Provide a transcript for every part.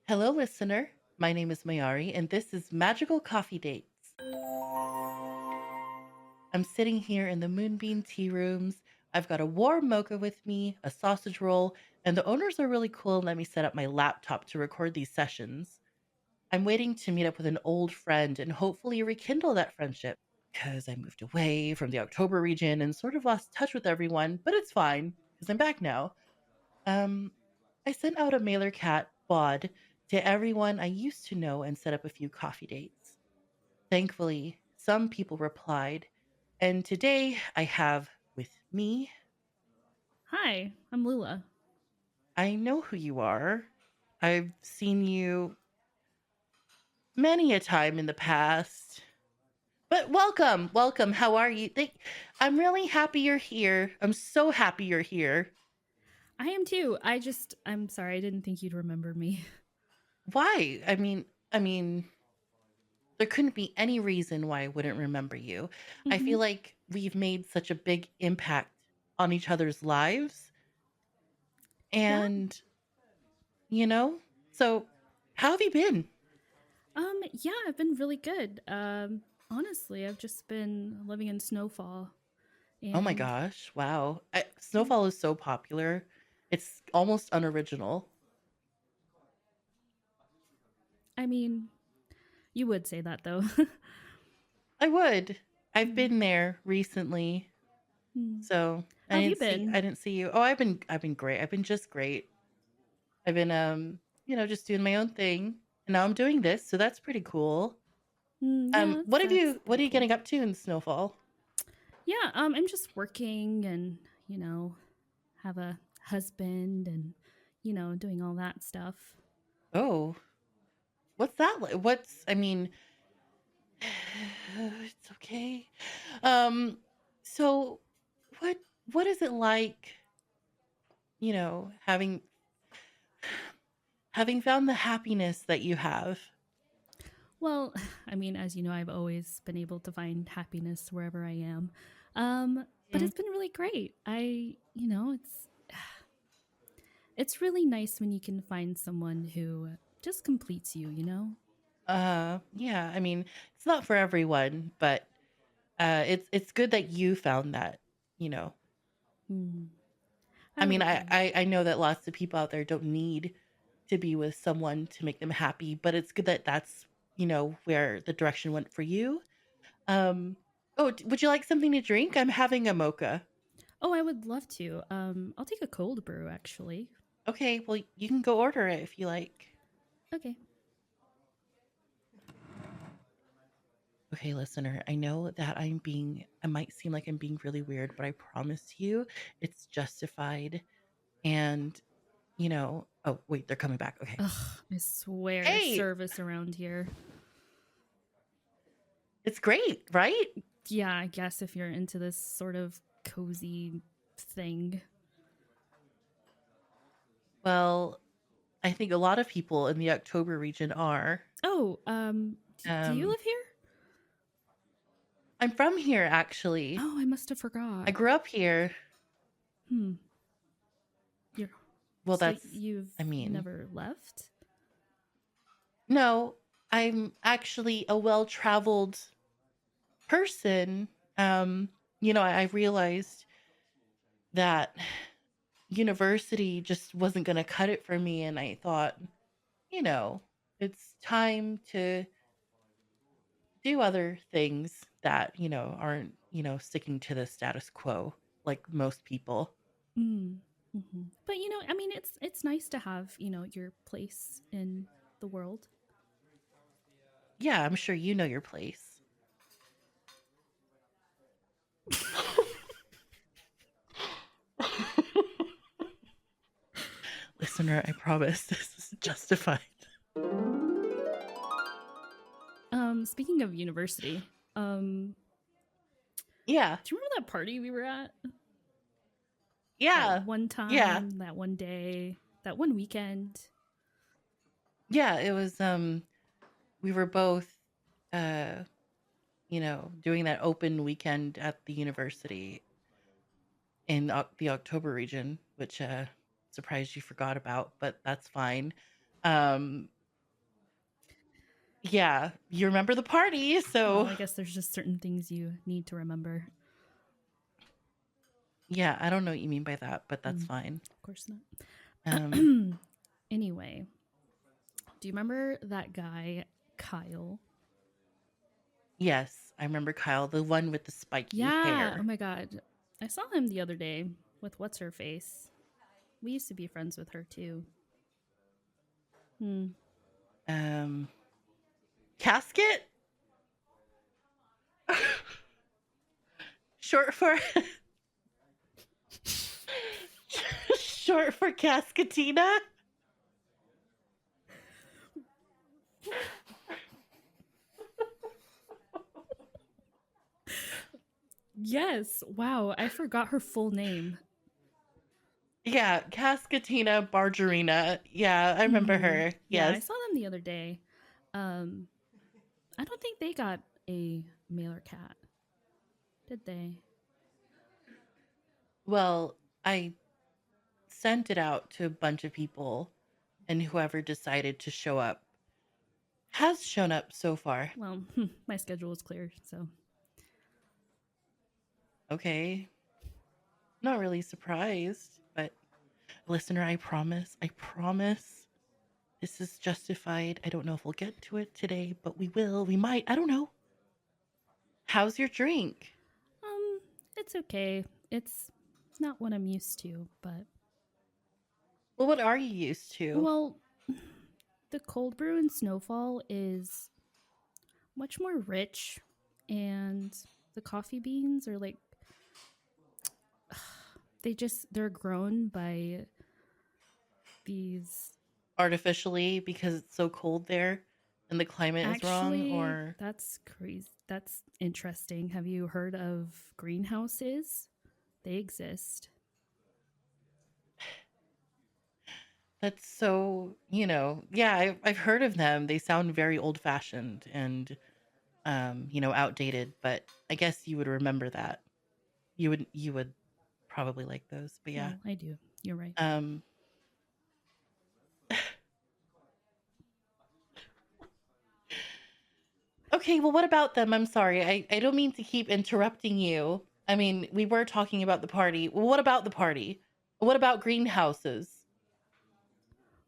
Hello, listener. My name is Mayari, and this is Magical Coffee Dates. I'm sitting here in the Moonbeam tea rooms. I've got a warm mocha with me, a sausage roll, and the owners are really cool and let me set up my laptop to record these sessions. I'm waiting to meet up with an old friend and hopefully rekindle that friendship because I moved away from the October region and sort of lost touch with everyone, but it's fine because I'm back now. Um, I sent out a mailer cat bod to everyone I used to know and set up a few coffee dates. Thankfully, some people replied, and today I have with me, Hi, I'm Loola. I know who you are. I've seen you many a time in the past. But welcome, welcome. How are you? I'm really happy you're here. I'm so happy you're here. I am too. I'm sorry, I didn't think you'd remember me. Why? I mean, there couldn't be any reason why I wouldn't remember you. I hmm feel like we've made such a big impact on each other's lives. Yeah. And, you know, so how have you been? Yeah, I've been really good. Honestly, I've just been living in Snowfall. Oh my And gosh. Wow. Snowfall is so popular. It's almost unoriginal. I mean, you would say that though. I would. I've Mm, been there recently. mm. So How have you been? I didn't see you. Oh, I've been great. I've been just great. I've been just doing my own thing. And now I'm doing this, so that's pretty cool. Yeah, that's What pretty are you cool. getting up to in Snowfall? Yeah, I'm just working and, have a husband and, doing all that stuff. Oh, what's that like? I mean, it's okay. Um, so what what is it like, having found the happiness that you have? Well, I mean, as you know, I've always been able to find happiness wherever I am. But Mm. it's been really great. It's really nice when you can find someone who just completes you. Yeah, I mean, it's not for everyone, but it's good that you found that, you know. Hmm. I I would mean, agree. I know that lots of people out there don't need to be with someone to make them happy, but it's good that that's, where the direction went for you. Um, oh, would you like something to drink? I'm having a mocha. Oh, I would love to. I'll take a cold brew actually. Okay, well, you can go order it if you like. Okay. Okay, listener, I know that I might seem like I'm being really weird, but I promise you it's justified. And, oh, wait, they're coming back. Okay. Ugh, I swear, Hey, service around here. it's great, right? Yeah, I guess if you're into this sort of cozy thing. Well, I think a lot of people in the October region are. Oh, do you Um, live here? I'm from here, actually. Oh, I must have I forgot. grew up here. Hmm. You're Well, so that's, you've I mean, never left? no, I'm actually a well traveled person. Um, I realized that university just wasn't going to cut it for me. And I thought, you know, it's time to do other things that, aren't, sticking to the status quo like most people. Mm. But I mean, it's nice to have your place in the world. Yeah, I'm sure you know your place. Listener, I promise this is justified. Speaking of university, Yeah. do you remember that party we were at? That Yeah. one Yeah. time, that one day, that one weekend. Yeah, it was we were both uh doing that open weekend at the university in the October region, which surprised you forgot about, but that's fine. Yeah, you remember the party, Well, so I guess there's just certain things you need to remember. yeah, I don't know what you mean by that, but that's Mm, fine. of course not. Um, Anyway, do you remember that guy, Kyle? yes, I remember Kyle, the one with the spiky Yeah. Oh hair. my God. I saw him the other day with what's her face. We used to be friends with her too. Hmm. Um, Casket? Short for short for Cascatina? Yes. Wow. I forgot her full name. Yeah, Cascatina Bargerina. Yeah, I remember Mm-hmm. her. Yeah, I Yes. saw them the other day. Um, I don't think they got a male or cat, did they? Well, I sent it out to a bunch of people, and whoever decided to show up has shown up so far. Well, my schedule was clear, so Okay. Not really surprised, but listener, I promise this is justified. I don't know if we'll get to it today, but we will. We might. I don't know. How's your drink? um, it's okay. It's not what I'm used to, but Well, what are you used to? well, the cold brew and snowfall is much more rich, and the coffee beans are like they're grown by these. Artificially because it's so cold there and the climate is wrong, Actually, or that's crazy. That's interesting. Have you heard of greenhouses? They exist. that's so, yeah, I've heard of them. They sound very old fashioned and, outdated, but I guess you would remember that. You would probably like those, but yeah. Well, I do. You're right. Um, okay, well, what about them? I'm sorry. I don't mean to keep interrupting you. I mean, we were talking about the party. Well, what about the party? What about greenhouses?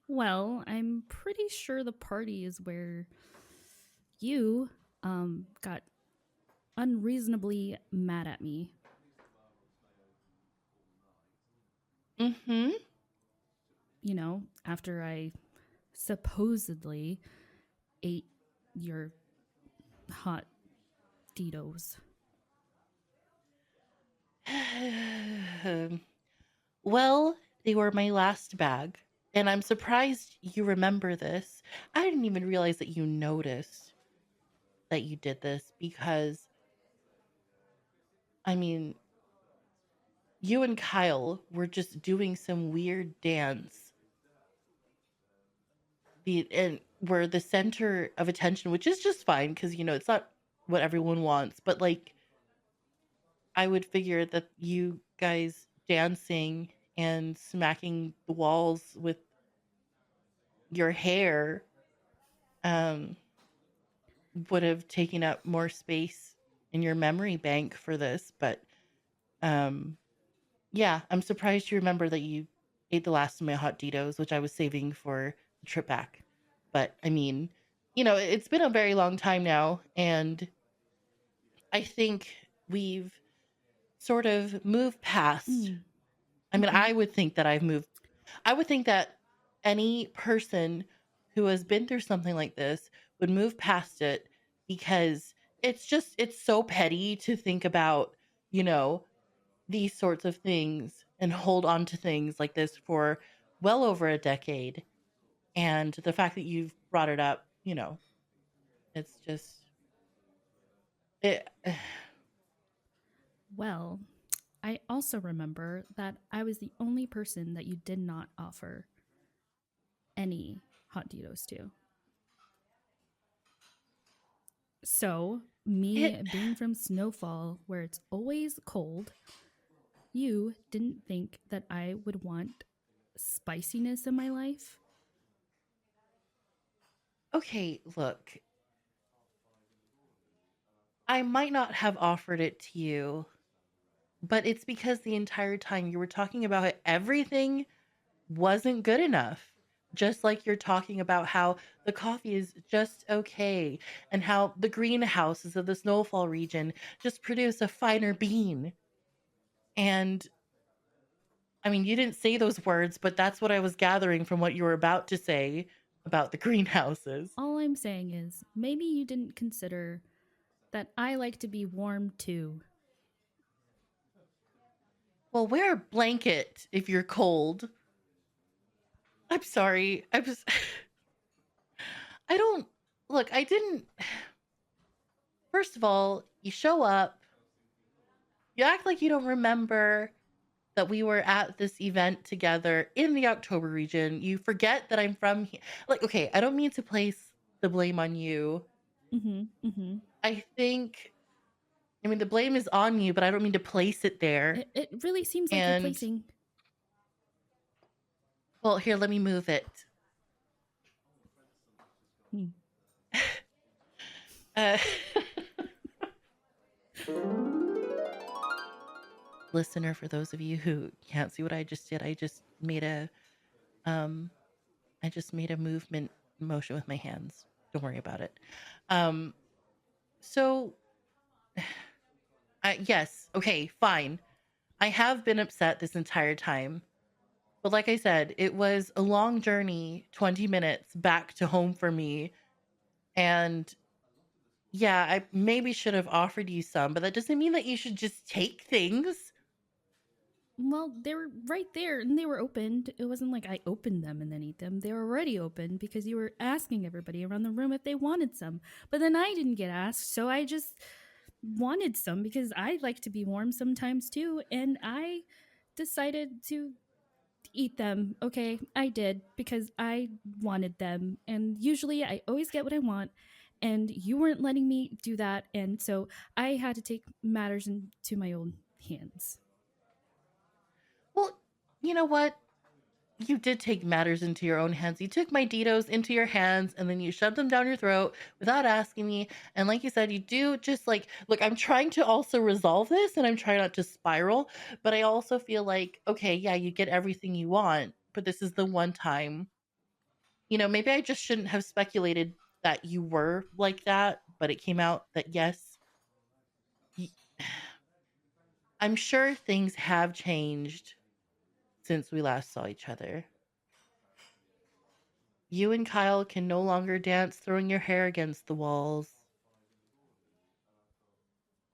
Well, I'm pretty sure the party is where you got unreasonably mad at me. Mm-hmm. After I supposedly ate your hot Doritos. Well, they were my last bag, and I'm surprised you remember this. I didn't even realize that you noticed that you did this because, I mean, you and Kyle were just doing some weird dance, and were the center of attention, which is just fine because it's not what everyone wants. But like, I would figure that you guys dancing and smacking the walls with your hair um would have taken up more space in your memory bank for this, but um yeah, I'm surprised you remember that you ate the last of my hot Doritos, which I was saving for the trip back. But I mean, it's been a very long time now, and I think we've sort of moved past. Mm. I mean, Mm-hmm. I would think that any person who has been through something like this would move past it because it's so petty to think about, you know, these sorts of things and hold on to things like this for well over a decade. And the fact that you've brought it up, it's just it Well, I also remember that I was the only person that you did not offer any hot Doritos to. So, it me being from Snowfall, where it's always cold, you didn't think that I would want spiciness in my life? okay, look. I might not have offered it to you, but it's because the entire time you were talking about how everything wasn't good enough. Just like you're talking about how the coffee is just okay and how the greenhouses of the snowfall region just produce a finer bean. And I mean, you didn't say those words, but that's what I was gathering from what you were about to say about the greenhouses. All I'm saying is maybe you didn't consider that I like to be warm too. Well, wear a blanket if you're cold. I'm sorry. I was I don't look, I didn't first of all, you show up, you act like you don't remember that we were at this event together in the October region. You forget that I'm from here. Like, okay, I don't mean to place the blame on you. Mm-hmm. I think, I mean, the blame is on you, but I don't mean to place it there. It really seems like you're And, placing. well, here, let me move it. Hmm. Uh, listener, for those of you who can't see what I just did, um, I just made a movement motion with my hands. Don't worry about it. Um, so yes, okay, fine. I have been upset this entire time. But like I said, it was a long journey, 20 minutes back to home for me. And yeah, I maybe should have offered you some, but that doesn't mean that you should just take things. Well, they were right there and they were opened. It wasn't like I opened them and then ate them. They were already open because you were asking everybody around the room if they wanted some. But then I didn't get asked, so I just wanted some because I like to be warm sometimes too. And I decided to eat them. Okay, I did because I wanted them. And usually I always get what I want. And you weren't letting me do that. And so I had to take matters into my own hands. Well, you know what? You did take matters into your own hands. You took my Ditos into your hands and then you shoved them down your throat without asking me. And like you said, you do just like, look, I'm trying to also resolve this and I'm trying not to spiral, but I also feel like, okay, yeah, you get everything you want, but this is the one time. Maybe I just shouldn't have speculated that you were like that, but it came out that yes, y- I'm sure things have changed since we last saw each other. You and Kyle can no longer dance throwing your hair against the walls.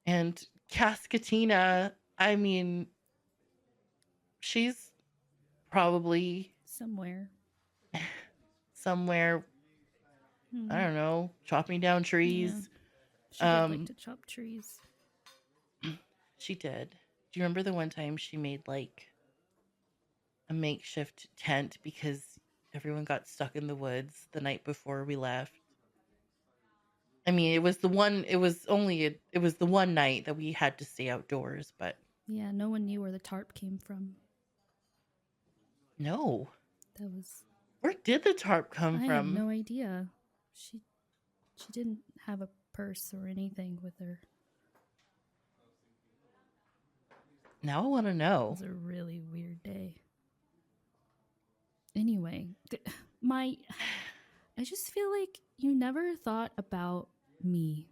And Cascatina, I mean, she's probably Somewhere. somewhere, I Hmm. don't know, chopping down Yeah. trees. She did like Um, to chop trees. she did. Do you remember the one time she made like a makeshift tent because everyone got stuck in the woods the night before we left? I mean, it was the one night that we had to stay outdoors, but Yeah, no one knew where the tarp came from. no. That was Where did the tarp come I have from? no idea. She she didn't have a purse or anything with her. Now I want to It know. was a really weird day. Anyway, my I just feel like you never thought about me.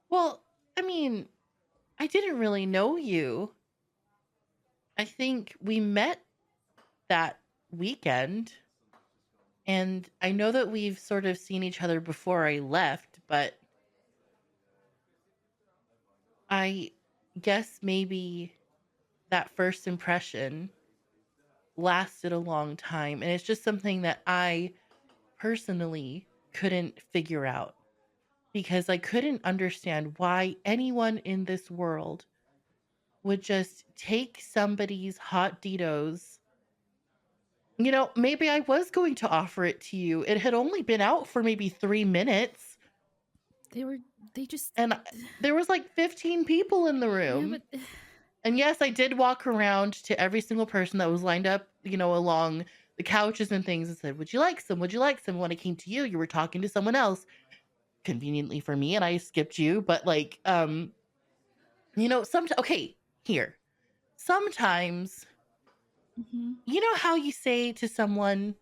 Well, I mean, I didn't really know you. I think we met that weekend, and I know that we've sort of seen each other before I left, but I guess maybe that first impression lasted a long time. And it's just something that I personally couldn't figure out because I couldn't understand why anyone in this world would just take somebody's hot Ditos. Maybe I was going to offer it to you. It had only been out for maybe 3 minutes, They were they just and there was like 15 people in the yeah, room. but And yes, I did walk around to every single person that was lined up, along the couches and things and said, "Would you like some? Would you like some?" When I came to you, you were talking to someone else. conveniently for me, and I skipped you, but like, sometimes, okay, here. Sometimes, Mm-hmm. you know how you say to someone,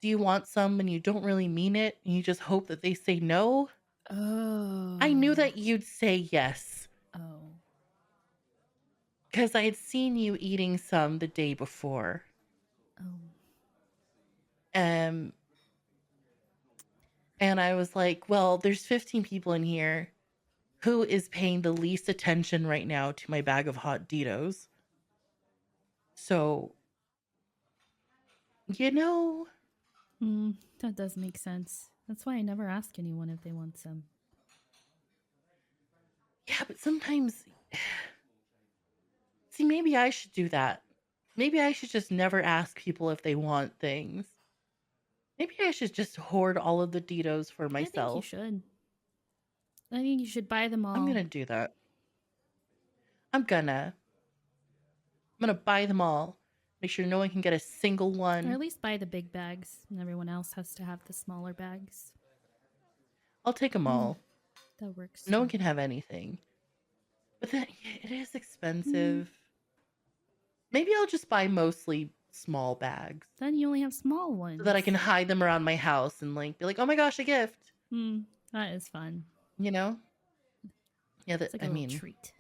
"Do you want some?" and you don't really mean it, and you just hope that they say no? I knew Oh. that you'd say yes Oh. because I had seen you eating some the day before. Oh. Um, and I was like, well, there's 15 people in here. Who is paying the least attention right now to my bag of hot Doritos? So, you know, That does make sense. That's why I never ask anyone if they want some. yeah, but sometimes, see, maybe I should do that. Maybe I should just never ask people if they want things. Maybe I should just hoard all of the Doritos for I think you myself. should. I think you should buy them I'm all. gonna do that. I'm gonna. I'm gonna buy them all. Make sure no one can get a single Or at one. least buy the big bags, and everyone else has to have the smaller bags. I'll take them Mm, all. that works No one too. can have anything. But then it is Mm, expensive. Maybe I'll just buy mostly small bags then you only have small so that I ones. can hide them around my house and like be like, "Oh my gosh, a gift." That is fun. You know? Yeah, It's that like a I little mean, treat.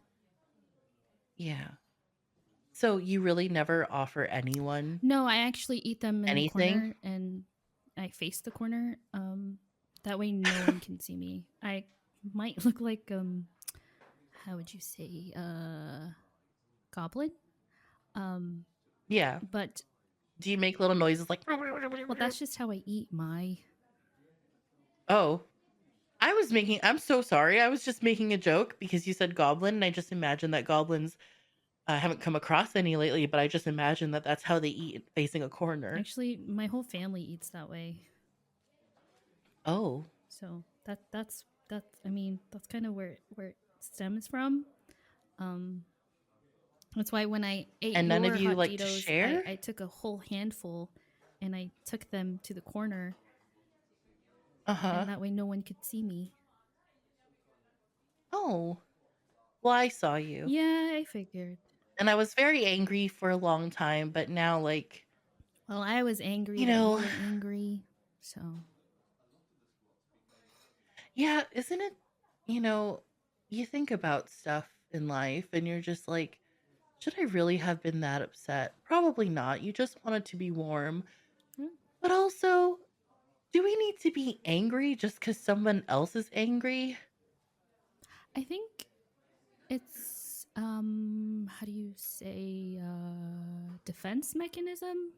yeah. So you really never offer anyone No, I actually eat them in the anything? corner, and I face the corner. That way no one can see me. I might look like how would you say goblin? Um, Yeah. but Do you make little noises like well, that's just how I eat my. Oh, I'm so sorry. I was just making a joke because you said goblin, and I just imagined that goblins I haven't come across any lately, but I just imagine that that's how they eat, facing a corner. Actually, my whole family eats that way. Oh, So that's I mean that's kind of where it stems from. Um, that's why when I ate and none of your you hot like to Cheetos, share? I took a whole handful, and I took them to the corner, Uh-huh. and that way no one could see me. Oh, well, I saw you. Yeah, I figured. And I was very angry for a long time, but now, like, Well, I was angry you that you know, were angry, so yeah, isn't it, you know, you think about stuff in life and you're just like, should I really have been that upset? Probably not. You just wanted to be warm. yeah. But also, do we need to be angry just because someone else is angry? I think it's how do you say defense mechanism?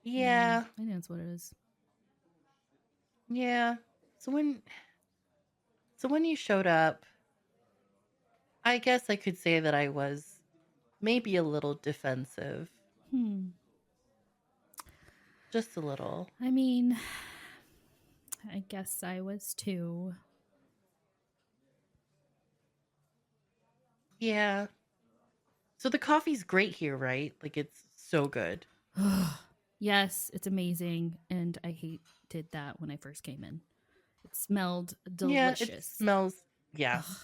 Yeah, I think that's what it is. yeah. So when you showed up, I guess I could say that I was maybe a little defensive. Hmm. Just a little. I mean, I guess I was too. Yeah. So the coffee's great here, right? Like it's so good. Yes, it's amazing, and I hated that when I first came in. It smelled Yeah, it delicious. smells yeah. Ugh,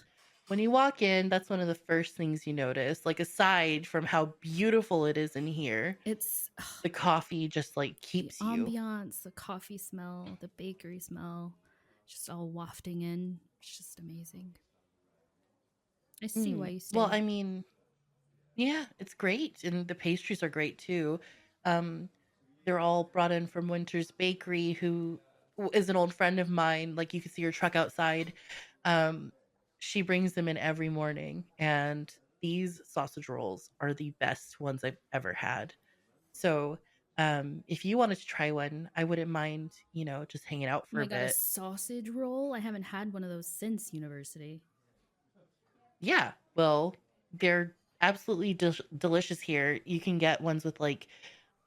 When you walk in, that's one of the first things you notice. Like aside from how beautiful it is in here, it's the coffee just like the keeps you. ambiance, the coffee smell, the bakery smell, just all wafting in. It's just amazing. I see why you Well, stay. I mean, yeah, it's great and the pastries are great too. Um they're all brought in from Winter's Bakery, who is an old friend of mine. Like you can see her truck outside. Um, she brings them in every morning, and these sausage rolls are the best ones I've ever had. So, if you wanted to try one, I wouldn't mind, just hanging out Oh for my a god, a bit. sausage roll? I haven't had one of those since university. Yeah, well, they're absolutely delicious here. You can get ones with like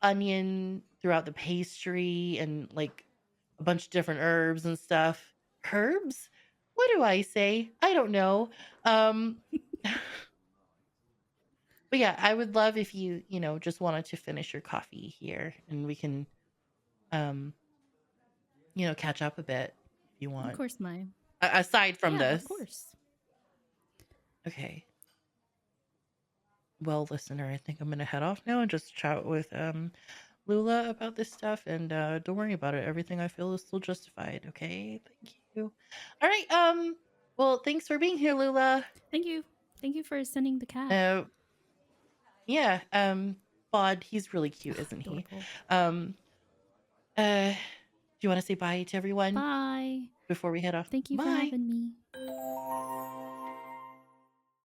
onion throughout the pastry and like a bunch of different herbs and stuff. Herbs? What do I say? I don't know. Um but yeah, I would love if you just wanted to finish your coffee here and we can um catch up a bit if you Of want. course, my Aside from yeah, of this. course. Okay. Well, listener, I think I'm gonna head off now and just chat with Loola about this stuff, and don't worry about it. Everything I feel is still justified. Okay, thank you. All right. Well, thanks for being here, Loola. Thank you. Thank you for sending the cat. Uh, yeah. Bod, he's really cute, isn't he? Adorable. Um. Do you want to say bye to everyone Bye. before we head off? Thank you for Bye. having me.